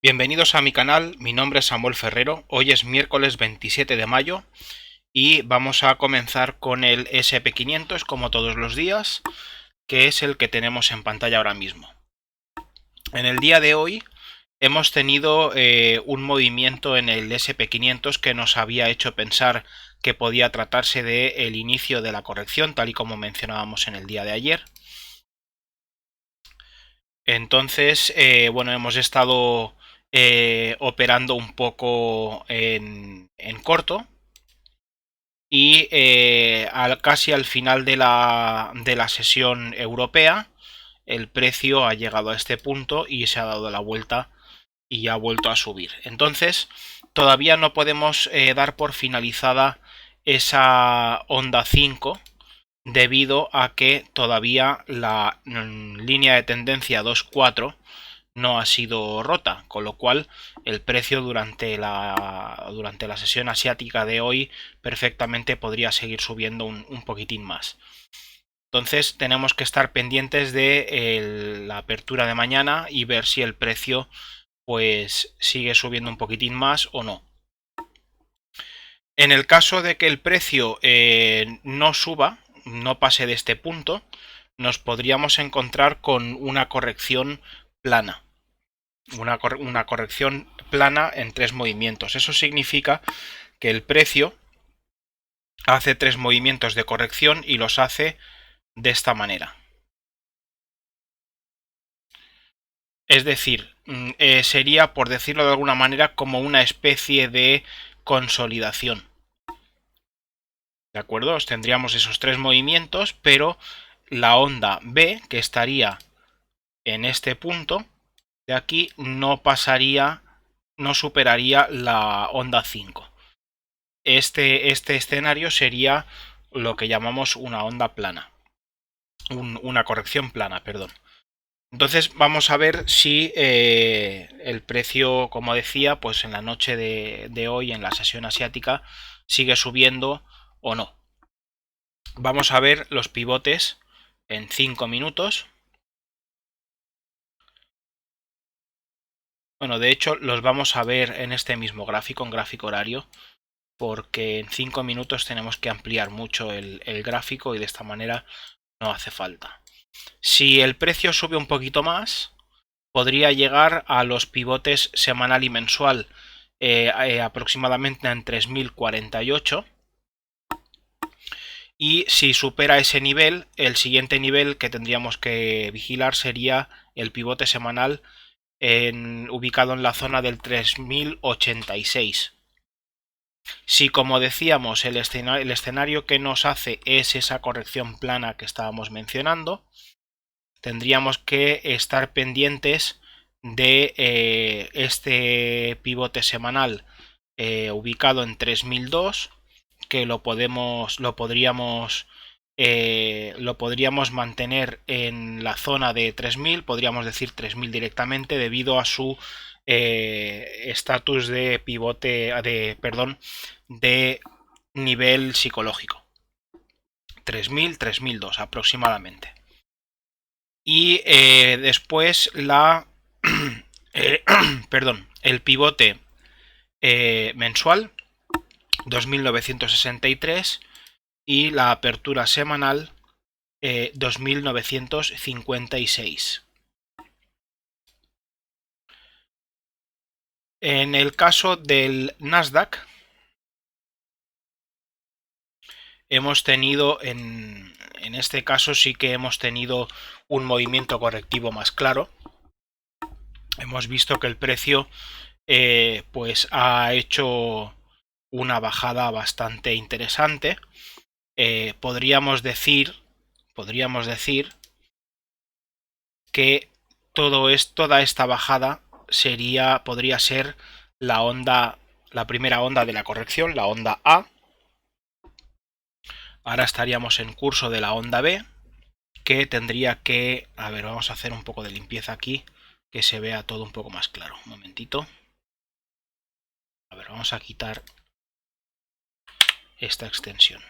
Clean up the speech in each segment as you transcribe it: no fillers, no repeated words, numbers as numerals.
Bienvenidos a mi canal, mi nombre es Samuel Ferrero, hoy es miércoles 27 de mayo y vamos a comenzar con el SP500 como todos los días, que es el que tenemos en pantalla ahora mismo. En el día de hoy hemos tenido un movimiento en el SP500 que nos había hecho pensar que podía tratarse del inicio de la corrección, tal y como mencionábamos en el día de ayer. Entonces, bueno, hemos estado operando un poco en corto y casi al final de la sesión europea el precio ha llegado a este punto y se ha dado la vuelta y ha vuelto a subir. Entonces, todavía no podemos dar por finalizada esa onda 5 debido a que todavía la línea de tendencia 2.4 no ha sido rota, con lo cual el precio durante la sesión asiática de hoy perfectamente podría seguir subiendo un poquitín más. Entonces tenemos que estar pendientes de la apertura de mañana y ver si el precio pues sigue subiendo un poquitín más o no. En el caso de que el precio no suba, no pase de este punto, nos podríamos encontrar con una corrección plana. Una corrección plana en 3 movimientos. Eso significa que el precio hace 3 movimientos de corrección y los hace de esta manera. Es decir, sería, por decirlo de alguna manera, como una especie de consolidación. ¿De acuerdo? Tendríamos esos 3 movimientos, pero la onda B, que estaría en este punto de aquí, no pasaría, no superaría la onda 5. Este escenario sería lo que llamamos una onda plana, una corrección plana, perdón. Entonces vamos a ver si el precio, como decía, pues en la noche de hoy, en la sesión asiática, sigue subiendo o no. Vamos a ver los pivotes en 5 minutos. Bueno, de hecho los vamos a ver en este mismo gráfico, en gráfico horario, porque en 5 minutos tenemos que ampliar mucho el gráfico y de esta manera no hace falta. Si el precio sube un poquito más, podría llegar a los pivotes semanal y mensual aproximadamente en 3048. Y si supera ese nivel, el siguiente nivel que tendríamos que vigilar sería el pivote semanal ubicado en la zona del 3086. Si, como decíamos, el escenario que nos hace es esa corrección plana que estábamos mencionando, tendríamos que estar pendientes de este pivote semanal ubicado en 3002, que lo podríamos mantener en la zona de 3000, podríamos decir 3000 directamente, debido a su estatus de pivote, de nivel psicológico. 3000, 3002 aproximadamente. Y después el pivote mensual 2963 y la apertura semanal 2956. En el caso del Nasdaq hemos tenido, en este caso sí que hemos tenido un movimiento correctivo más claro. Hemos visto que el precio pues ha hecho una bajada bastante interesante. Podríamos decir que toda esta bajada podría ser la primera onda de la corrección, la onda A. Ahora estaríamos en curso de la onda B, que tendría que... A ver, vamos a hacer un poco de limpieza aquí, que se vea todo un poco más claro. Un momentito. A ver, vamos a quitar esta extensión.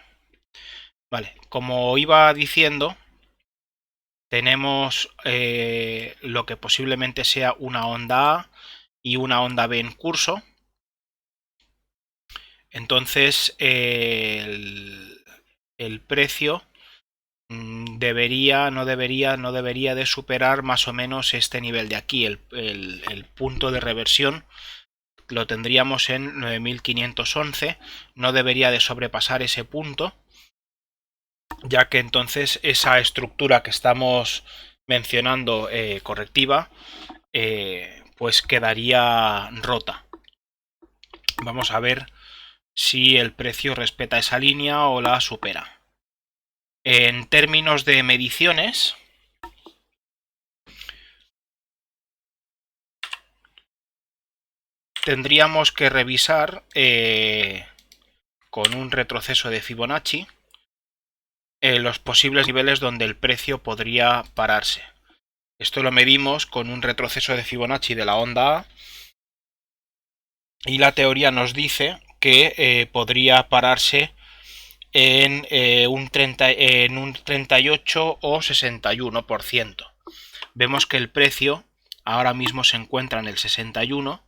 Vale, como iba diciendo, tenemos lo que posiblemente sea una onda A y una onda B en curso. Entonces el precio no debería de superar más o menos este nivel de aquí. El punto de reversión lo tendríamos en 9511, no debería de sobrepasar ese punto, ya que entonces esa estructura que estamos mencionando correctiva pues quedaría rota. Vamos a ver si el precio respeta esa línea o la supera. En términos de mediciones, tendríamos que revisar con un retroceso de Fibonacci los posibles niveles donde el precio podría pararse. Esto lo medimos con un retroceso de Fibonacci de la onda A y la teoría nos dice que podría pararse en un 38 o 61%. Vemos que el precio ahora mismo se encuentra en el 61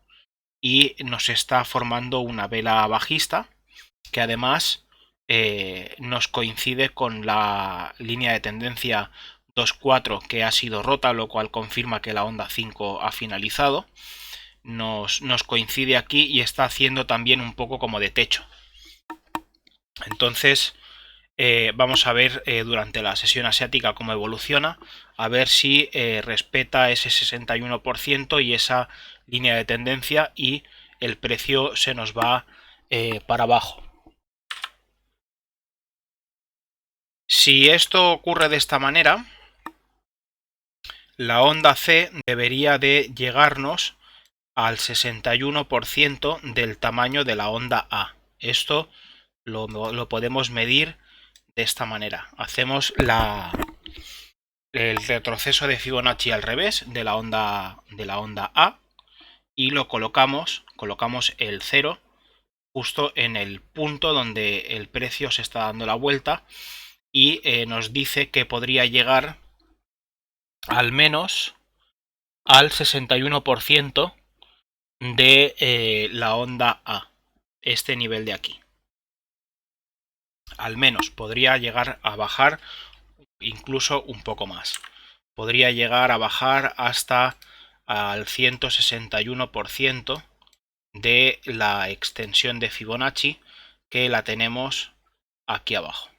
y nos está formando una vela bajista que además nos coincide con la línea de tendencia 2.4 que ha sido rota, lo cual confirma que la onda 5 ha finalizado. Nos coincide aquí y está haciendo también un poco como de techo. Entonces vamos a ver durante la sesión asiática cómo evoluciona, a ver si respeta ese 61% y esa línea de tendencia y el precio se nos va para abajo. Si esto ocurre de esta manera, la onda C debería de llegarnos al 61% del tamaño de la onda A. Esto lo podemos medir de esta manera. Hacemos el retroceso de Fibonacci al revés de la onda A y lo colocamos el 0 justo en el punto donde el precio se está dando la vuelta y nos dice que podría llegar al menos al 61% de la onda A, este nivel de aquí. Al menos podría llegar a bajar incluso un poco más. Podría llegar a bajar hasta al 161% de la extensión de Fibonacci que la tenemos aquí abajo.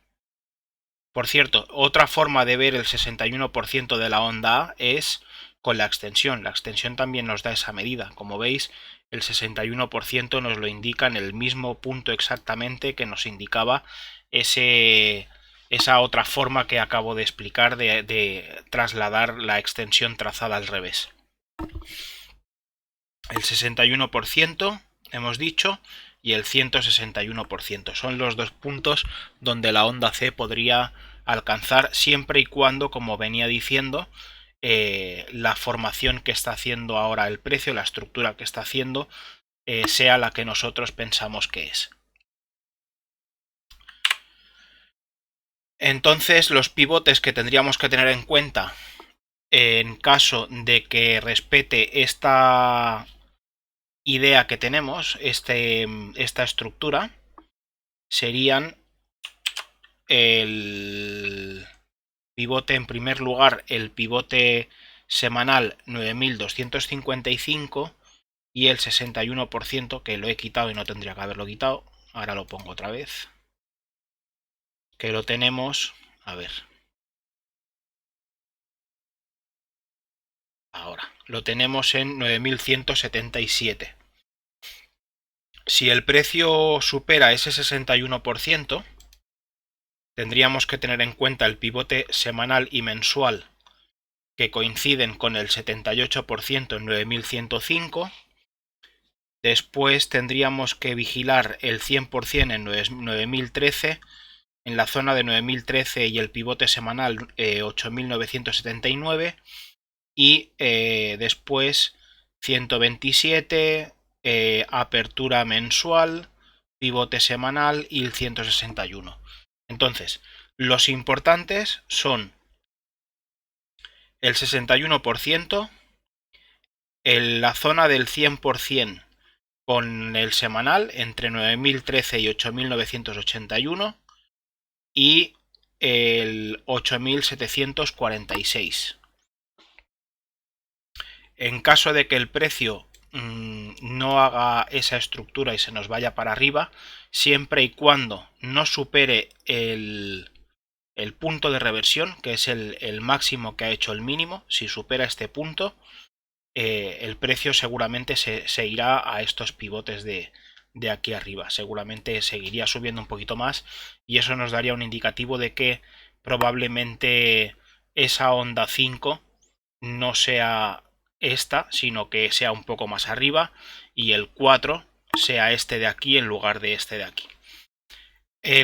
Por cierto, otra forma de ver el 61% de la onda A es con la extensión. La extensión también nos da esa medida. Como veis, el 61% nos lo indica en el mismo punto exactamente que nos indicaba esa otra forma que acabo de explicar de trasladar la extensión trazada al revés. El 61% hemos dicho y el 161%. Son los dos puntos donde la onda C podría alcanzar siempre y cuando, como venía diciendo, la formación que está haciendo ahora el precio, la estructura que está haciendo, sea la que nosotros pensamos que es. Entonces, los pivotes que tendríamos que tener en cuenta en caso de que respete esta idea que tenemos, esta estructura, serían el pivote, en primer lugar, el pivote semanal 9255 y el 61%, que lo he quitado y no tendría que haberlo quitado. Ahora lo pongo otra vez. Que lo tenemos, a ver. Ahora, lo tenemos en 9177. Si el precio supera ese 61%, tendríamos que tener en cuenta el pivote semanal y mensual que coinciden con el 78% en 9105. Después tendríamos que vigilar el 100% en 9013, en la zona de 9013 y el pivote semanal 8979 y después 127, apertura mensual, pivote semanal y el 161. Entonces, los importantes son el 61%, en la zona del 100% con el semanal entre 9.013 y 8.981 y el 8.746. En caso de que el precio no haga esa estructura y se nos vaya para arriba, siempre y cuando no supere el punto de reversión, que es el máximo que ha hecho el mínimo, si supera este punto, el precio seguramente se irá a estos pivotes de aquí arriba. Seguramente seguiría subiendo un poquito más y eso nos daría un indicativo de que probablemente esa onda 5 no sea esta, sino que sea un poco más arriba y el 4 sea este de aquí en lugar de este de aquí.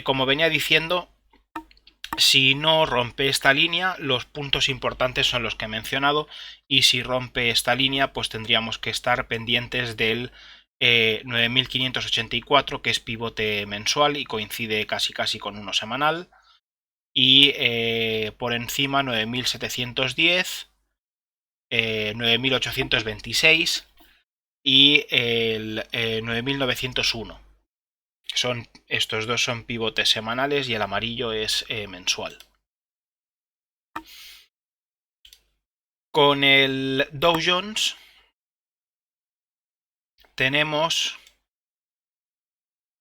Como venía diciendo, si no rompe esta línea, los puntos importantes son los que he mencionado, y si rompe esta línea, pues tendríamos que estar pendientes del 9.584, que es pivote mensual y coincide casi con uno semanal, y por encima 9.710, 9.826 y el 9.901. Estos dos son pivotes semanales y el amarillo es mensual. Con el Dow Jones tenemos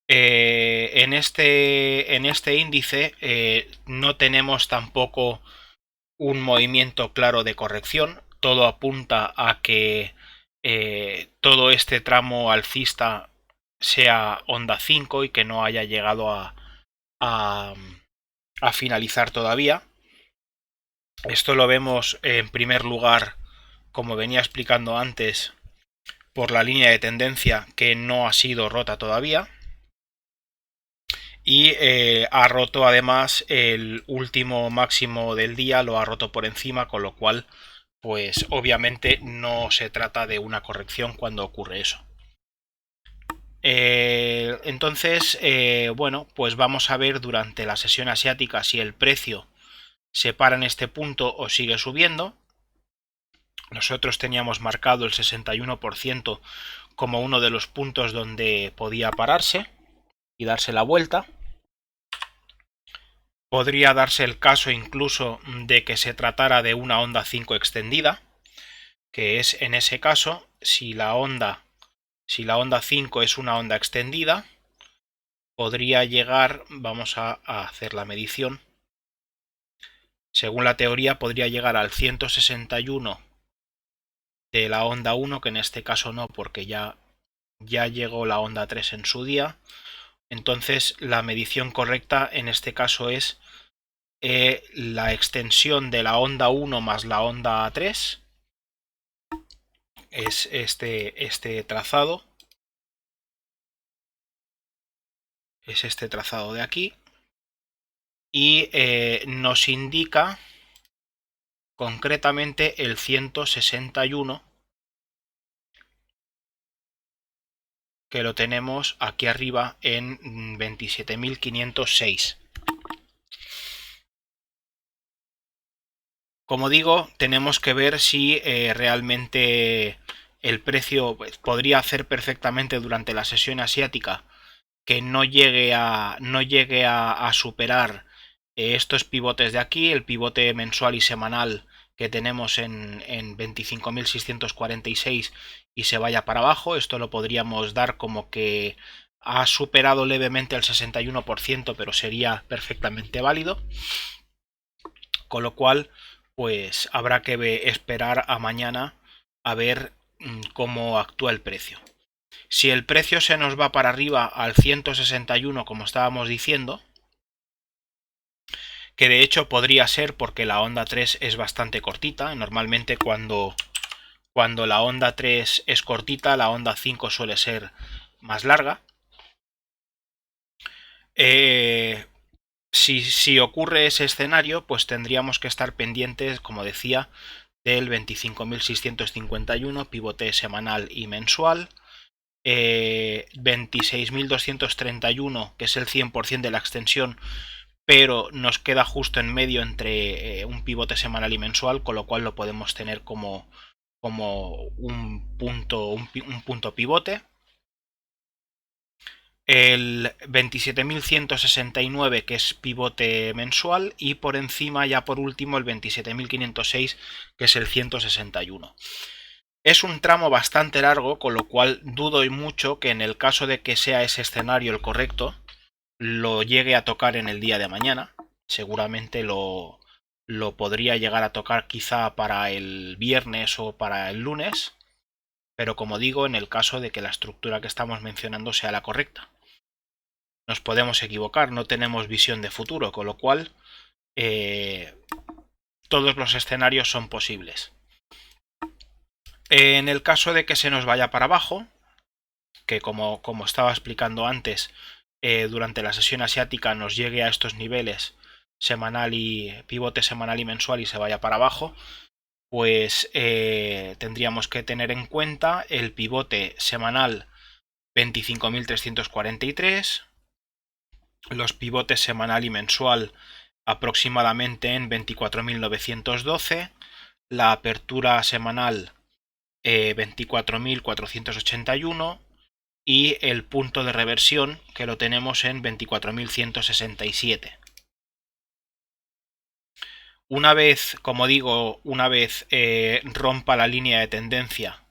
en este índice no tenemos tampoco un movimiento claro de corrección. Todo apunta a que todo este tramo alcista sea onda 5 y que no haya llegado a finalizar todavía. Esto lo vemos en primer lugar, como venía explicando antes, por la línea de tendencia que no ha sido rota todavía. Y ha roto además el último máximo del día, lo ha roto por encima, con lo cual pues obviamente no se trata de una corrección cuando ocurre eso. Entonces, bueno, pues vamos a ver durante la sesión asiática si el precio se para en este punto o sigue subiendo. Nosotros teníamos marcado el 61% como uno de los puntos donde podía pararse y darse la vuelta. Podría darse el caso incluso de que se tratara de una onda 5 extendida, que es en ese caso, si la onda 5 es una onda extendida, podría llegar, vamos a hacer la medición, según la teoría podría llegar al 161 de la onda 1, que en este caso no, porque ya llegó la onda 3 en su día. Entonces la medición correcta en este caso es la extensión de la onda 1 más la onda 3. Es este trazado. Es este trazado de aquí. Y nos indica concretamente el 161, que lo tenemos aquí arriba en 27.506. Como digo, tenemos que ver si realmente el precio podría hacer perfectamente durante la sesión asiática que no llegue a superar estos pivotes de aquí, el pivote mensual y semanal que tenemos en 25.646 y se vaya para abajo. Esto lo podríamos dar como que ha superado levemente el 61%, pero sería perfectamente válido. Con lo cual, pues habrá que esperar a mañana a ver cómo actúa el precio. Si el precio se nos va para arriba al 161, como estábamos diciendo, que de hecho podría ser porque la onda 3 es bastante cortita. Normalmente cuando la onda 3 es cortita, la onda 5 suele ser más larga. Si ocurre ese escenario, pues tendríamos que estar pendientes, como decía, del 25.651, pivote semanal y mensual, 26.231, que es el 100% de la extensión, pero nos queda justo en medio entre un pivote semanal y mensual, con lo cual lo podemos tener como como un punto pivote. El 27.169 que es pivote mensual y por encima ya por último el 27.506 que es el 161. Es un tramo bastante largo, con lo cual dudo mucho que en el caso de que sea ese escenario el correcto lo llegue a tocar en el día de mañana. Seguramente lo podría llegar a tocar quizá para el viernes o para el lunes, pero como digo, en el caso de que la estructura que estamos mencionando sea la correcta. Nos podemos equivocar, no tenemos visión de futuro, con lo cual todos los escenarios son posibles. En el caso de que se nos vaya para abajo, que como estaba explicando antes, durante la sesión asiática nos llegue a estos niveles semanal y pivote semanal y mensual y se vaya para abajo, pues tendríamos que tener en cuenta el pivote semanal 25.343, los pivotes semanal y mensual aproximadamente en 24.912, la apertura semanal 24.481 y el punto de reversión que lo tenemos en 24.167. Una vez, como digo, una vez rompa la línea de tendencia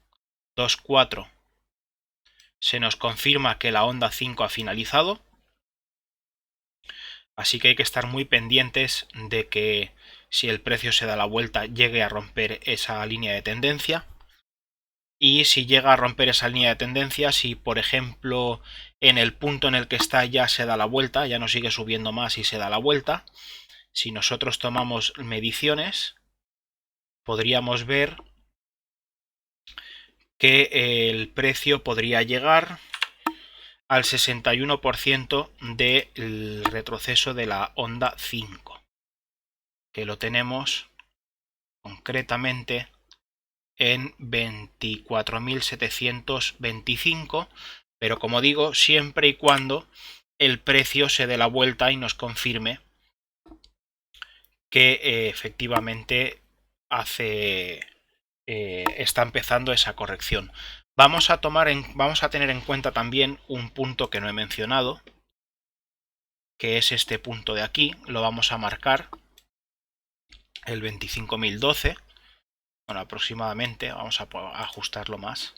2.4, se nos confirma que la onda 5 ha finalizado. Así que hay que estar muy pendientes de que si el precio se da la vuelta llegue a romper esa línea de tendencia. Y si llega a romper esa línea de tendencia, si por ejemplo en el punto en el que está ya se da la vuelta, ya no sigue subiendo más y se da la vuelta, si nosotros tomamos mediciones, podríamos ver que el precio podría llegar al 61% del retroceso de la onda 5, que lo tenemos concretamente en 24.725, pero como digo, siempre y cuando el precio se dé la vuelta y nos confirme que efectivamente está empezando esa corrección. Vamos a tener en cuenta también un punto que no he mencionado, que es este punto de aquí. Lo vamos a marcar, el 25.012. Bueno, aproximadamente, vamos a ajustarlo más.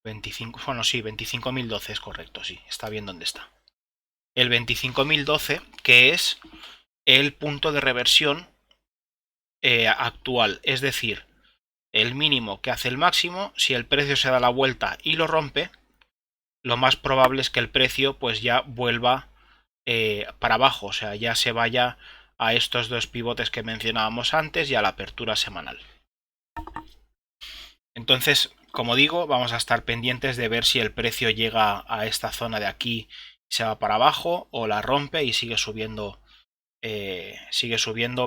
Bueno, sí, 25.012 es correcto, sí, está bien donde está. El 25.012, que es el punto de reversión actual, es decir, el mínimo que hace el máximo. Si el precio se da la vuelta y lo rompe, lo más probable es que el precio pues ya vuelva para abajo, o sea, ya se vaya a estos dos pivotes que mencionábamos antes y a la apertura semanal. Entonces, como digo, vamos a estar pendientes de ver si el precio llega a esta zona de aquí y se va para abajo, o la rompe y sigue subiendo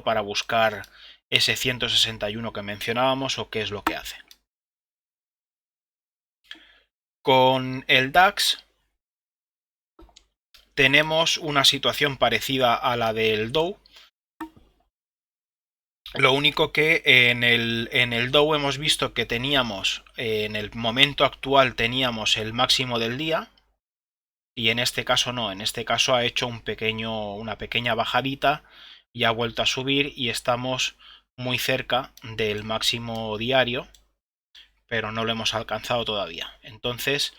para buscar ese 161 que mencionábamos, o qué es lo que hace. Con el DAX tenemos una situación parecida a la del Dow. Lo único que en el Dow hemos visto que teníamos, en el momento actual teníamos el máximo del día, y en este caso no, en este caso ha hecho una pequeña bajadita y ha vuelto a subir y estamos muy cerca del máximo diario, pero no lo hemos alcanzado todavía. Entonces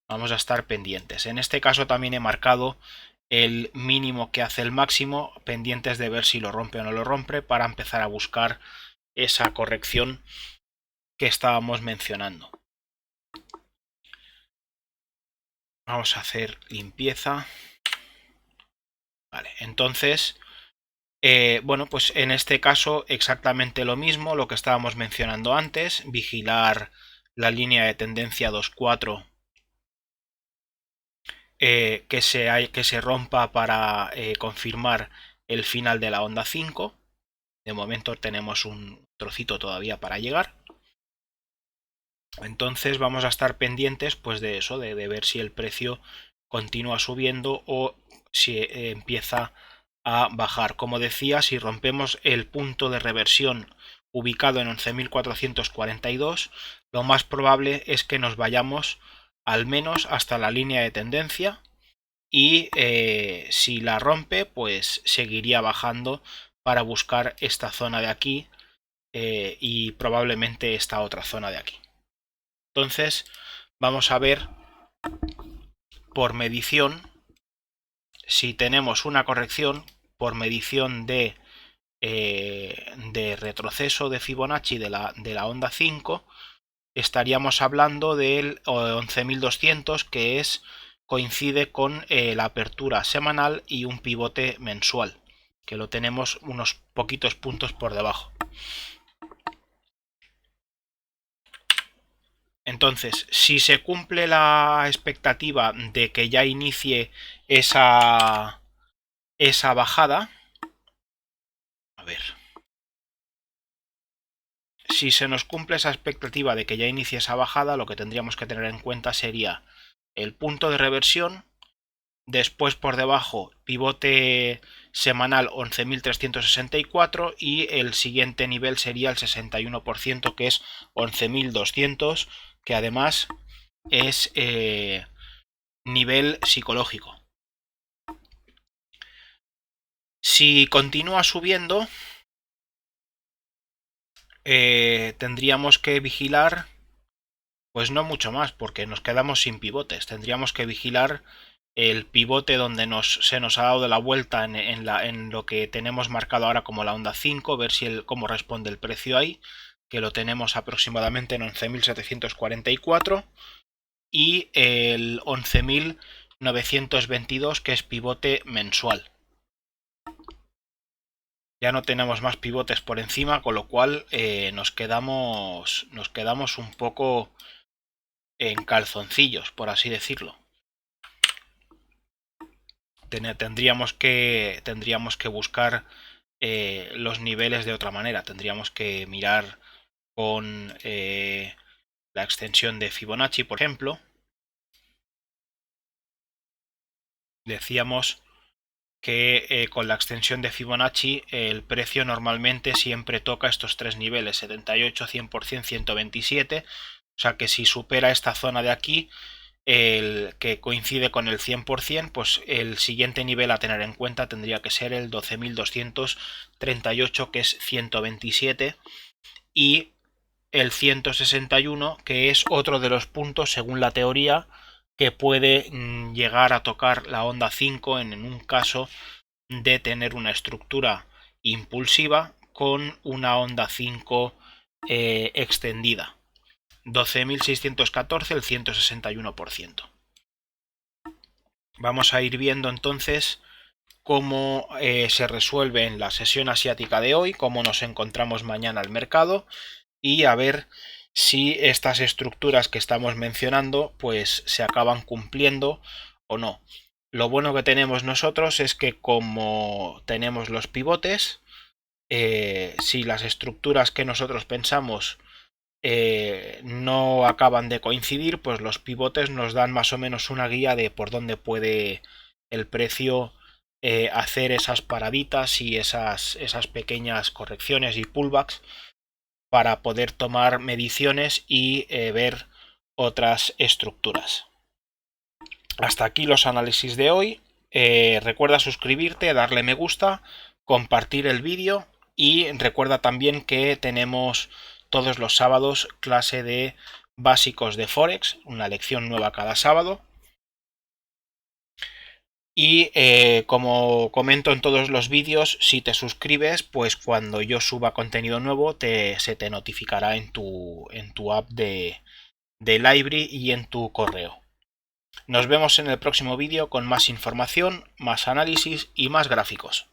vamos a estar pendientes. En este caso también he marcado el mínimo que hace el máximo, pendientes de ver si lo rompe o no lo rompe, para empezar a buscar esa corrección que estábamos mencionando. Vamos a hacer limpieza. Vale, entonces, bueno, pues en este caso exactamente lo mismo, lo que estábamos mencionando antes, vigilar la línea de tendencia 2.4 que se rompa para confirmar el final de la onda 5. De momento tenemos un trocito todavía para llegar. Entonces vamos a estar pendientes pues de eso, de ver si el precio continúa subiendo o si empieza a bajar. Como decía, si rompemos el punto de reversión ubicado en 11.442, lo más probable es que nos vayamos al menos hasta la línea de tendencia y si la rompe, pues seguiría bajando para buscar esta zona de aquí y probablemente esta otra zona de aquí. Entonces vamos a ver por medición, si tenemos una corrección por medición de retroceso de Fibonacci de la onda 5, estaríamos hablando del 11.200, que coincide con la apertura semanal y un pivote mensual, que lo tenemos unos poquitos puntos por debajo. Entonces, si se cumple la expectativa de que ya inicie esa bajada, a ver, si se nos cumple esa expectativa de que ya inicie esa bajada, lo que tendríamos que tener en cuenta sería el punto de reversión, después por debajo pivote semanal 11.364 y el siguiente nivel sería el 61%, que es 11.200, que además es nivel psicológico. Si continúa subiendo, tendríamos que vigilar, pues no mucho más, porque nos quedamos sin pivotes. Tendríamos que vigilar el pivote donde se nos ha dado la vuelta en lo que tenemos marcado ahora como la onda 5, ver cómo responde el precio ahí, que lo tenemos aproximadamente en 11.744, y el 11.922, que es pivote mensual. Ya no tenemos más pivotes por encima, con lo cual nos quedamos un poco en calzoncillos, por así decirlo. Tendríamos que buscar los niveles de otra manera. Tendríamos que mirar con la extensión de Fibonacci, por ejemplo. Decíamos que con la extensión de Fibonacci el precio normalmente siempre toca estos tres niveles, 78, 100%, 127, o sea que si supera esta zona de aquí, el que coincide con el 100%, pues el siguiente nivel a tener en cuenta tendría que ser el 12.238, que es 127, y el 161, que es otro de los puntos, según la teoría, que puede llegar a tocar la onda 5 en un caso de tener una estructura impulsiva con una onda 5 extendida. 12.614, el 161%. Vamos a ir viendo entonces cómo se resuelve en la sesión asiática de hoy, cómo nos encontramos mañana al mercado y a ver si estas estructuras que estamos mencionando pues se acaban cumpliendo o no. Lo bueno que tenemos nosotros es que como tenemos los pivotes, si las estructuras que nosotros pensamos no acaban de coincidir, pues los pivotes nos dan más o menos una guía de por dónde puede el precio hacer esas paraditas y esas pequeñas correcciones y pullbacks para poder tomar mediciones y ver otras estructuras. Hasta aquí los análisis de hoy. Recuerda suscribirte, darle me gusta, compartir el vídeo y recuerda también que tenemos todos los sábados clase de básicos de Forex, una lección nueva cada sábado. Y como comento en todos los vídeos, si te suscribes, pues cuando yo suba contenido nuevo se te notificará en tu app de Library y en tu correo. Nos vemos en el próximo vídeo con más información, más análisis y más gráficos.